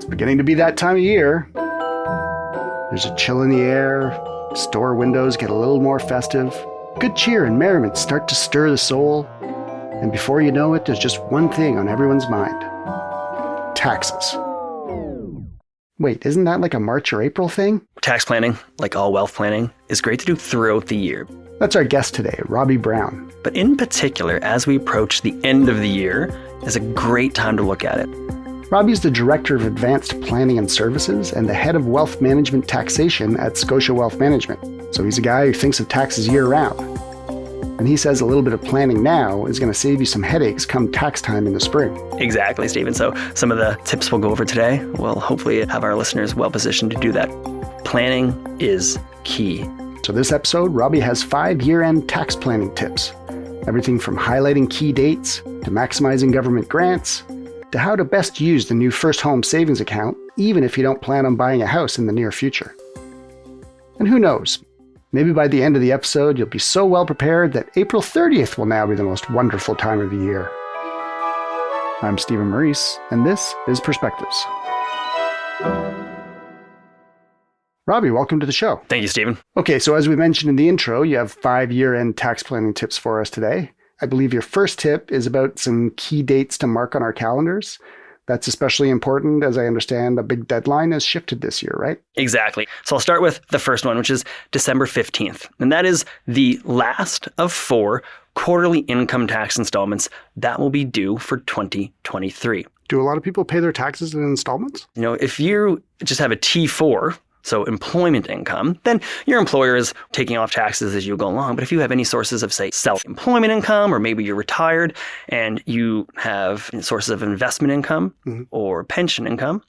beginning to be that time of year. There's a chill in the air, store windows get a little more festive, good cheer and merriment start to stir the soul, and before you know it, there's just one thing on everyone's mind. Taxes. Wait, isn't that like a March or April thing? Tax planning, like all wealth planning, is great to do throughout the year. That's our guest today, Robbie Brown. But in particular, as we approach the end of the year, is a great time to look at it. Robbie's the Director of Advanced Planning and Services and the Head of Wealth Management Taxation at Scotia Wealth Management. So he's a guy who thinks of taxes year-round. And he says a little bit of planning now is going to save you some headaches come tax time in the spring. Exactly, Stephen. So some of the tips we'll go over today will hopefully have our listeners well positioned to do that. Planning is key. So this episode, Robbie has 5 year-end tax planning tips. Everything from highlighting key dates, to maximizing government grants, to how to best use the new First Home Savings Account, even if you don't plan on buying a house in the near future. And who knows, maybe by the end of the episode, you'll be so well prepared that April 30th will now be the most wonderful time of the year. I'm Stephen Maurice, and this is Perspectives. Robbie, welcome to the show. Thank you, Stephen. Okay, so as we mentioned in the intro, you have 5 year-end tax planning tips for us today. I believe your first tip is about some key dates to mark on our calendars. That's especially important, as I understand a big deadline has shifted this year, right? Exactly. So I'll start with the first one, which is December 15th. And that is the last of 4 quarterly income tax installments that will be due for 2023. Do a lot of people pay their taxes in installments? You know, if you just have a T4, so employment income, then your employer is taking off taxes as you go along. But if you have any sources of, say, self-employment income, or maybe you're retired and you have sources of investment income or pension income,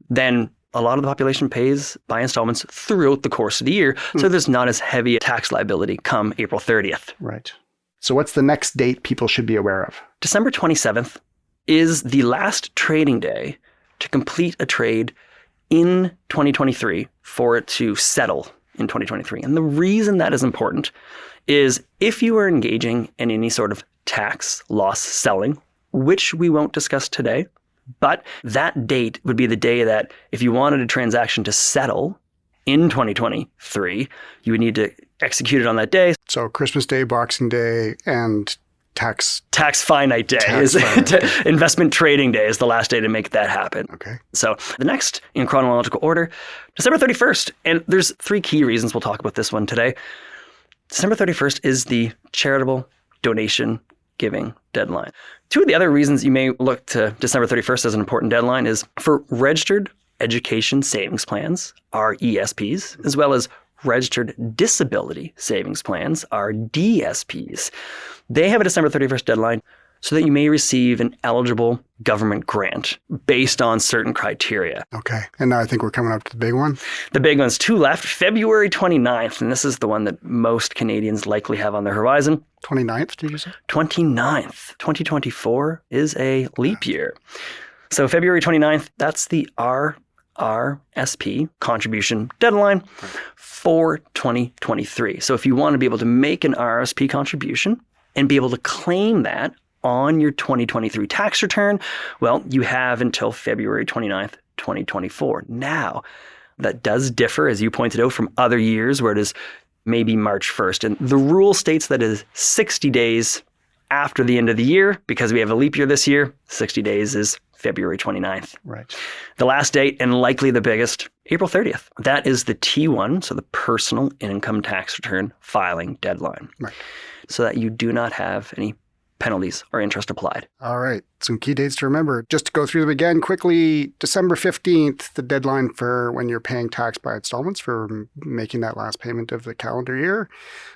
then a lot of the population pays by installments throughout the course of the year. So there's not as heavy a tax liability come April 30th. Right. So what's the next date people should be aware of? December 27th is the last trading day to complete a trade in 2023 for it to settle in 2023. And the reason that is important is if you are engaging in any sort of tax loss selling, which we won't discuss today, but that date would be the day that if you wanted a transaction to settle in 2023, you would need to execute it on that day. So Christmas Day, Boxing Day, and tax finite day investment trading day is the last day to make that happen. Okay. So the next in chronological order, December 31st. And there's 3 key reasons we'll talk about this one today. December 31st is the charitable donation giving deadline. 2 of the other reasons you may look to December 31st as an important deadline is for registered education savings plans, RESPs, as well as registered disability savings plans, RDSPs. They have a December 31st deadline so that you may receive an eligible government grant based on certain criteria. Okay. And now I think we're coming up to the big one. The big one's 2 left, February 29th, and this is the one that most Canadians likely have on their horizon. 29th, did you say? 29th. 2024 is a leap year. So February 29th, that's the RRSP contribution deadline for 2023. So if you want to be able to make an RRSP contribution and be able to claim that on your 2023 tax return, well, you have until February 29th, 2024. Now, that does differ, as you pointed out, from other years where it is maybe March 1st. And the rule states that it is 60 days after the end of the year. Because we have a leap year this year, 60 days is February 29th. Right. The last date, and likely the biggest, April 30th. That is the T1, so the personal income tax return filing deadline. Right. So that you do not have any penalties or interest applied. All right. Some key dates to remember. Just to go through them again quickly, December 15th, the deadline for when you're paying tax by installments for making that last payment of the calendar year.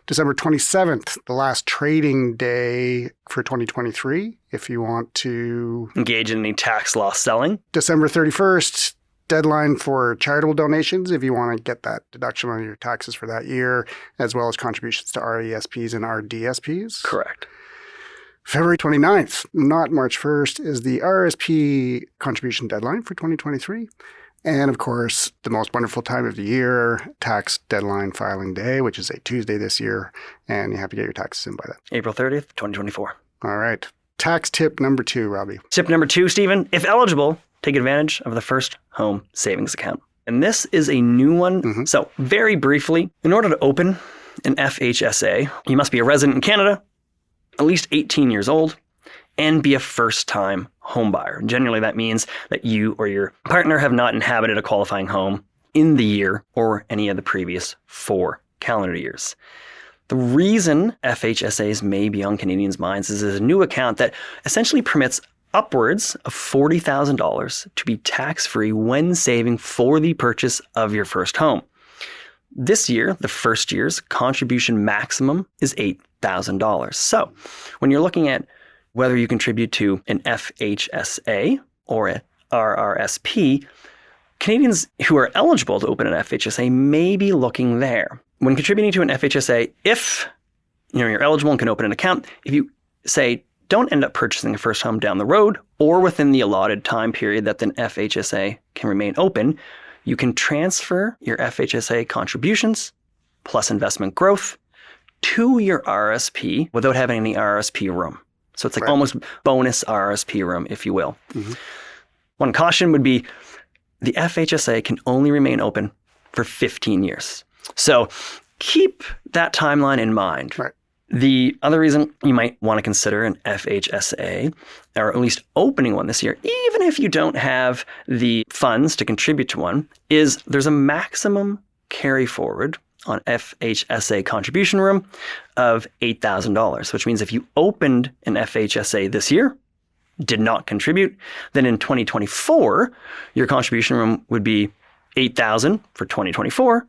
December 27th, the last trading day for 2023, if you want to engage in any tax loss selling. December 31st, deadline for charitable donations if you want to get that deduction on your taxes for that year, as well as contributions to RESPs and RDSPs. Correct. February 29th, not March 1st, is the RRSP contribution deadline for 2023. And of course, the most wonderful time of the year, tax deadline filing day, which is a Tuesday this year. And you have to get your taxes in by that. April 30th, 2024. All right. Tax tip number 2, Robbie. Tip number 2, Stephen. If eligible, take advantage of the first home savings account. And this is a new one. So very briefly, in order to open an FHSA, you must be a resident in Canada, at least 18 years old, and be a first-time homebuyer. Generally, that means that you or your partner have not inhabited a qualifying home in the year or any of the previous 4 calendar years. The reason FHSAs may be on Canadians' minds is a new account that essentially permits upwards of $40,000 to be tax-free when saving for the purchase of your first home. This year, the first year's contribution maximum is $8,000. So when you're looking at whether you contribute to an FHSA or a RRSP, Canadians who are eligible to open an FHSA may be looking there. When contributing to an FHSA, if you're eligible and can open an account, if you say don't end up purchasing a first home down the road or within the allotted time period that the FHSA can remain open, you can transfer your FHSA contributions plus investment growth to your RRSP without having any RRSP room. So it's like almost bonus RRSP room, if you will. One caution would be the FHSA can only remain open for 15 years. So keep that timeline in mind. The other reason you might want to consider an FHSA, or at least opening one this year, even if you don't have the funds to contribute to one, is there's a maximum carry forward on FHSA contribution room of $8,000, which means if you opened an FHSA this year, did not contribute, then in 2024, your contribution room would be $8,000 for 2024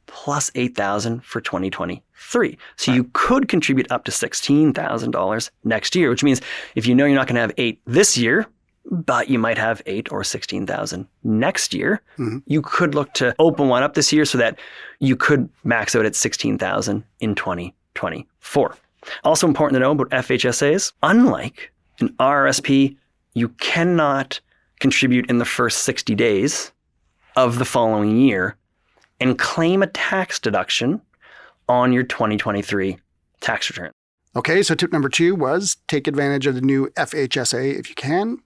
plus $8,000 for 2023. So you could contribute up to $16,000 next year, which means if you know you're not going to have $8,000 this year, but you might have $8,000 or $16,000 next year, you could look to open one up this year so that you could max out at $16,000 in 2024. Also important to know about FHSAs, unlike an RRSP, you cannot contribute in the first 60 days of the following year and claim a tax deduction on your 2023 tax return. Okay, so tip number 2 was take advantage of the new FHSA if you can.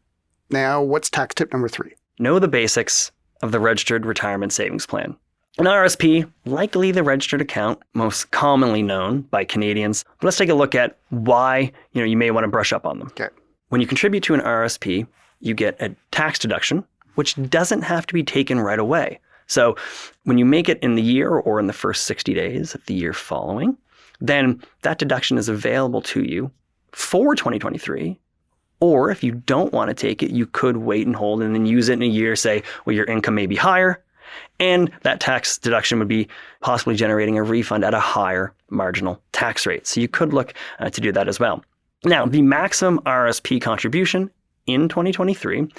Now, what's tax tip number 3? Know the basics of the Registered Retirement Savings Plan. An RRSP, likely the registered account, most commonly known by Canadians. But let's take a look at why you may want to brush up on them. Okay. When you contribute to an RRSP, you get a tax deduction, which doesn't have to be taken right away. So when you make it in the year or in the first 60 days of the year following, then that deduction is available to you for 2023. Or if you don't want to take it, you could wait and hold and then use it in a year, say, well, your income may be higher, and that tax deduction would be possibly generating a refund at a higher marginal tax rate. So you could look to do that as well. Now, the maximum RRSP contribution in 2023,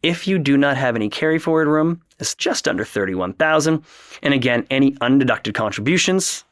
if you do not have any carry forward room, is just under $31,000. And again, any undeducted contributions,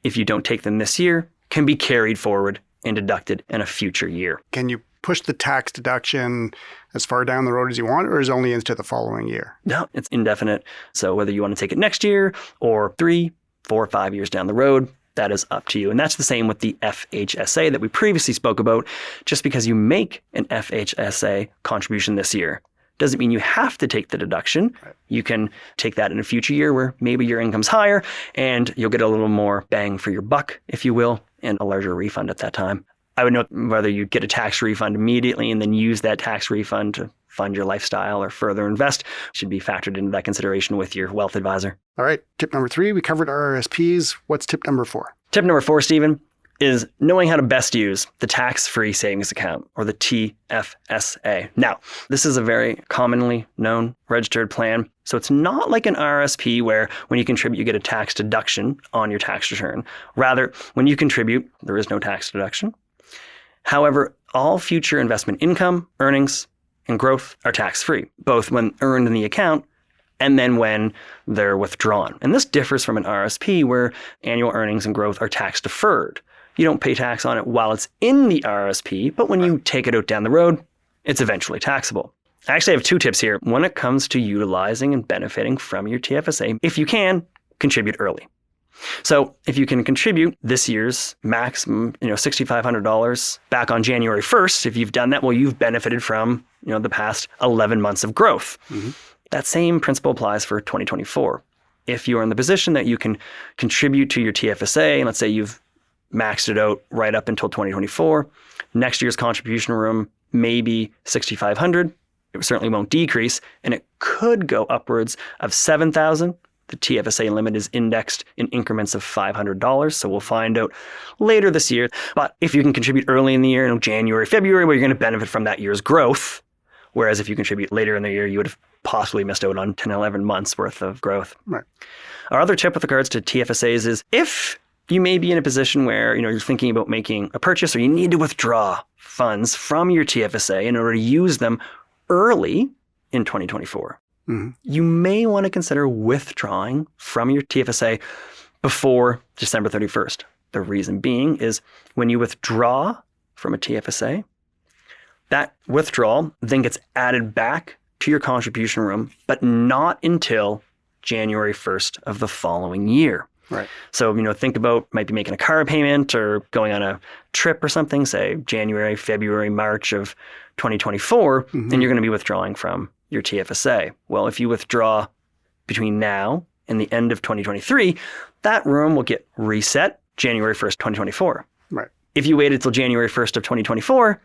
if you don't take them this year, can be carried forward and deducted in a future year. Can you push the tax deduction as far down the road as you want, or is it only into the following year? No, it's indefinite. So whether you want to take it next year or 3, 4, 5 years down the road, that is up to you. And that's the same with the FHSA that we previously spoke about. Just because you make an FHSA contribution this year doesn't mean you have to take the deduction. Right. You can take that in a future year where maybe your income's higher and you'll get a little more bang for your buck, if you will, and a larger refund at that time. I would note whether you get a tax refund immediately and then use that tax refund to fund your lifestyle or further invest should be factored into that consideration with your wealth advisor. All right. Tip number 3, we covered RRSPs. What's tip number 4? Tip number 4, Stephen, is knowing how to best use the tax-free savings account, or the TFSA. Now, this is a very commonly known registered plan. So it's not like an RRSP where when you contribute, you get a tax deduction on your tax return. Rather, when you contribute, there is no tax deduction. However, all future investment income, earnings, and growth are tax-free, both when earned in the account and then when they're withdrawn. And this differs from an RRSP where annual earnings and growth are tax-deferred. You don't pay tax on it while it's in the RRSP, but when you take it out down the road, it's eventually taxable. I actually have 2 tips here when it comes to utilizing and benefiting from your TFSA. If you can, contribute early. So if you can contribute this year's maximum, $6,500 back on January 1st, if you've done that, well, you've benefited from, the past 11 months of growth. Mm-hmm. That same principle applies for 2024. If you're in the position that you can contribute to your TFSA, and let's say you've maxed it out right up until 2024, next year's contribution room may be $6,500. It certainly won't decrease, and it could go upwards of $7,000. The TFSA limit is indexed in increments of $500, so we'll find out later this year. But if you can contribute early in the year, January, February, where you're going to benefit from that year's growth, whereas if you contribute later in the year, you would have possibly missed out on 10, 11 months worth of growth. Right. Our other tip with regards to TFSAs is if you may be in a position where you're thinking about making a purchase or you need to withdraw funds from your TFSA in order to use them early in 2024. Mm-hmm. You may want to consider withdrawing from your TFSA before December 31st. The reason being is when you withdraw from a TFSA, that withdrawal then gets added back to your contribution room, but not until January 1st of the following year. Right. So, think about might be making a car payment or going on a trip or something, say January, February, March of 2024, Mm-hmm. and you're going to be withdrawing from your TFSA. Well, if you withdraw between now and the end of 2023, that room will get reset January 1st, 2024. Right. If you waited till January 1st of 2024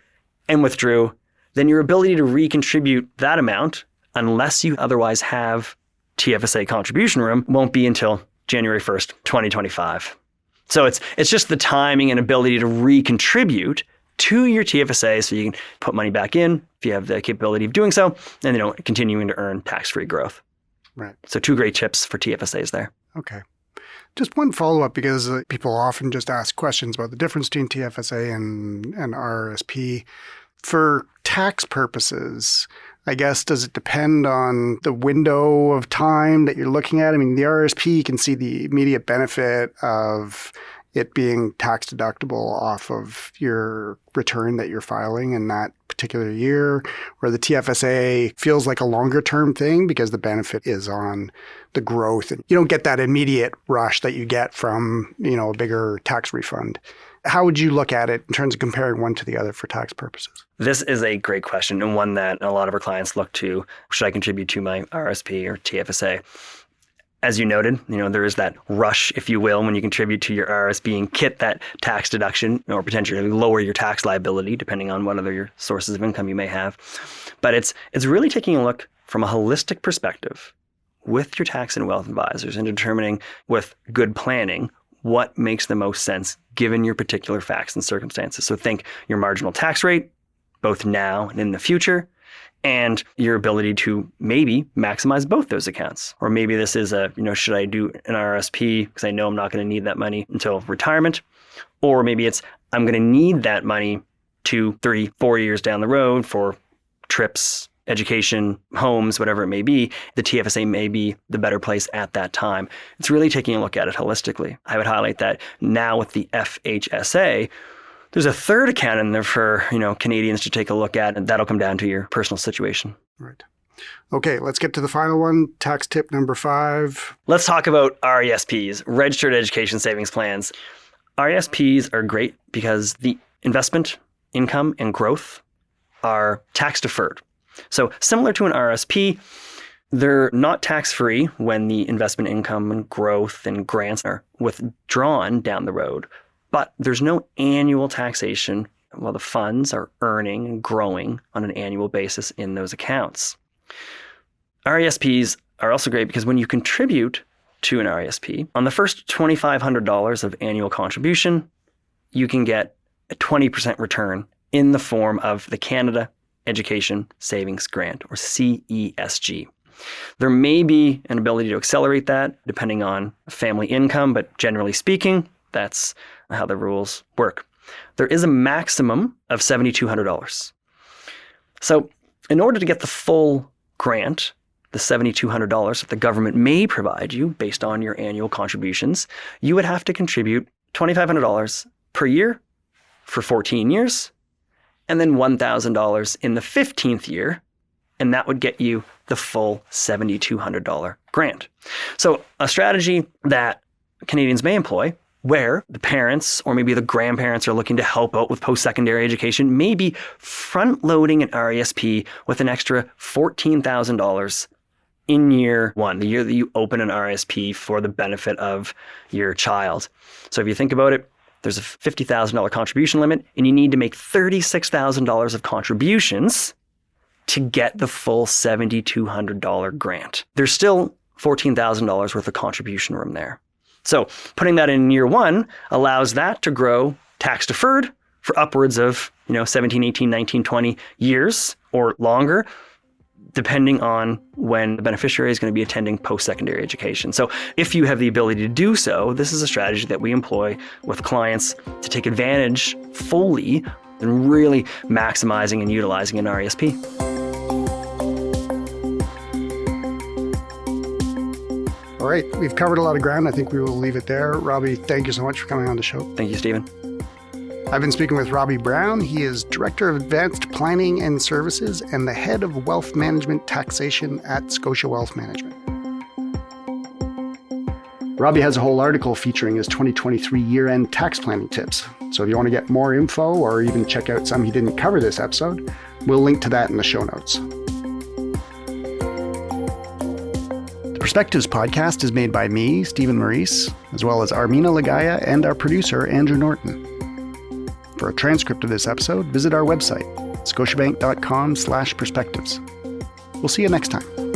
and withdrew, then your ability to recontribute that amount, unless you otherwise have TFSA contribution room, won't be until January 1st, 2025. So it's just the timing and ability to recontribute to your TFSA so you can put money back in if you have the capability of doing so, and continuing to earn tax-free growth. Right. So 2 great tips for TFSAs there. Okay. Just one follow-up, because people often just ask questions about the difference between TFSA and RRSP. For tax purposes, I guess, does it depend on the window of time that you're looking at? I mean, the RRSP, you can see the immediate benefit of it being tax deductible off of your return that you're filing in that particular year, where the TFSA feels like a longer term thing because the benefit is on the growth. And you don't get that immediate rush that you get from, a bigger tax refund. How would you look at it in terms of comparing one to the other for tax purposes? This is a great question, and one that a lot of our clients look to. Should I contribute to my RSP or TFSA? As you noted, there is that rush, if you will, when you contribute to your RSP and get that tax deduction or potentially lower your tax liability, depending on what other your sources of income you may have. But it's really taking a look from a holistic perspective with your tax and wealth advisors and determining with good planning what makes the most sense given your particular facts and circumstances. So think your marginal tax rate, both now and in the future, and your ability to maybe maximize both those accounts. Or maybe this is should I do an RRSP because I know I'm not going to need that money until retirement? Or maybe it's, I'm going to need that money 2, 3, 4 years down the road for trips, education, homes, whatever it may be. The TFSA may be the better place at that time. It's really taking a look at it holistically. I would highlight that now with the FHSA, there's a third account in there for, Canadians to take a look at, and that'll come down to your personal situation. Right. Okay, let's get to the final one. Tax tip number 5. Let's talk about RESPs, Registered Education Savings Plans. RESPs are great because the investment income and growth are tax deferred. So similar to an RSP, they're not tax-free when the investment income and growth and grants are withdrawn down the road. But there's no annual taxation while the funds are earning and growing on an annual basis in those accounts. RESPs are also great because when you contribute to an RESP, on the first $2,500 of annual contribution, you can get a 20% return in the form of the Canada Education Savings Grant, or CESG. There may be an ability to accelerate that depending on family income, but generally speaking, that's how the rules work. There is a maximum of $7,200. So in order to get the full grant, the $7,200 that the government may provide you based on your annual contributions, you would have to contribute $2,500 per year for 14 years, and then $1,000 in the 15th year, and that would get you the full $7,200 grant. So a strategy that Canadians may employ, where the parents or maybe the grandparents are looking to help out with post-secondary education, maybe front-loading an RESP with an extra $14,000 in year one, the year that you open an RRSP for the benefit of your child. So if you think about it, there's a $50,000 contribution limit, and you need to make $36,000 of contributions to get the full $7,200 grant. There's still $14,000 worth of contribution room there. So putting that in year one allows that to grow tax deferred for upwards of 17, 18, 19, 20 years or longer, depending on when the beneficiary is going to be attending post-secondary education. So if you have the ability to do so, this is a strategy that we employ with clients to take advantage fully and really maximizing and utilizing an RESP. All right, we've covered a lot of ground. I think we will leave it there. Robbie, thank you so much for coming on the show. Thank you, Stephen. I've been speaking with Robbie Brown. He is Director of Advanced Planning and Services and the Head of Wealth Management Taxation at Scotia Wealth Management. Robbie has a whole article featuring his 2023 year-end tax planning tips. So if you want to get more info or even check out some he didn't cover this episode, we'll link to that in the show notes. The Perspectives podcast is made by me, Stephen Maurice, as well as Armina Lagaya and our producer, Andrew Norton. For a transcript of this episode, visit our website, scotiabank.com/perspectives. We'll see you next time.